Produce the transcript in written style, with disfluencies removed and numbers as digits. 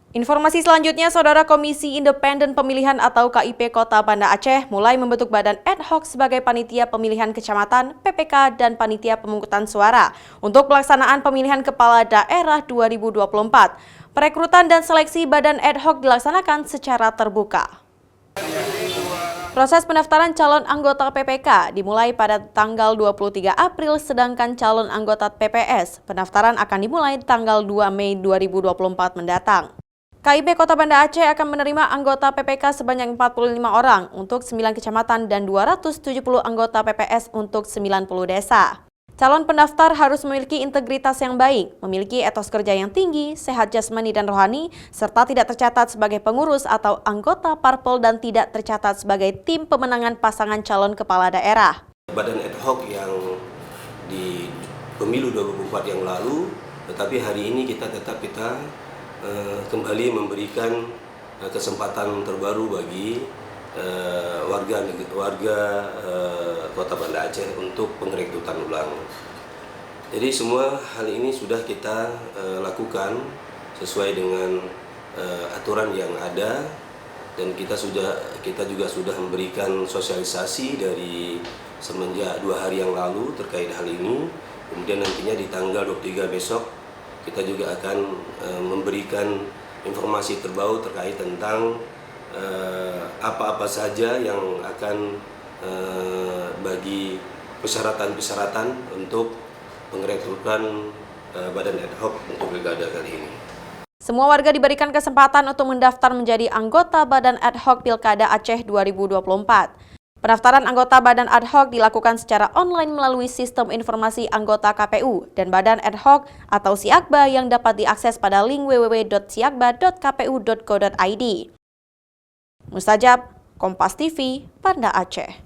Informasi selanjutnya, Saudara Komisi Independen Pemilihan atau KIP Kota Banda Aceh mulai membentuk badan ad hoc sebagai panitia pemilihan kecamatan, PPK, dan panitia pemungutan suara untuk pelaksanaan pemilihan kepala daerah 2024. Perekrutan dan seleksi badan ad hoc dilaksanakan secara terbuka. Proses pendaftaran calon anggota PPK dimulai pada tanggal 23 April, sedangkan calon anggota PPS pendaftaran akan dimulai tanggal 2 Mei 2024 mendatang. KIP Kota Banda Aceh akan menerima anggota PPK sebanyak 45 orang untuk 9 kecamatan dan 270 anggota PPS untuk 90 desa. Calon pendaftar harus memiliki integritas yang baik, memiliki etos kerja yang tinggi, sehat jasmani dan rohani, serta tidak tercatat sebagai pengurus atau anggota parpol dan tidak tercatat sebagai tim pemenangan pasangan calon kepala daerah. Badan ad hoc yang di pemilu 2024 yang lalu, tetapi hari ini kita kembali memberikan kesempatan terbaru bagi warga Kota Banda Aceh untuk pengrekrutan ulang. Jadi semua hal ini sudah kita lakukan sesuai dengan aturan yang ada, dan kita juga sudah memberikan sosialisasi dari semenjak 2 hari yang lalu terkait hal ini. Kemudian nantinya di tanggal 23 besok kita juga akan memberikan informasi terbaru terkait tentang apa-apa saja yang akan bagi persyaratan-persyaratan untuk pengrekrutan badan ad hoc untuk pilkada kali ini. Semua warga diberikan kesempatan untuk mendaftar menjadi anggota badan ad hoc Pilkada Aceh 2024. Pendaftaran anggota badan ad hoc dilakukan secara online melalui sistem informasi anggota KPU dan badan ad hoc atau Siakba yang dapat diakses pada link www.siakba.kpu.go.id. Mustajab, Kompas TV, Banda Aceh.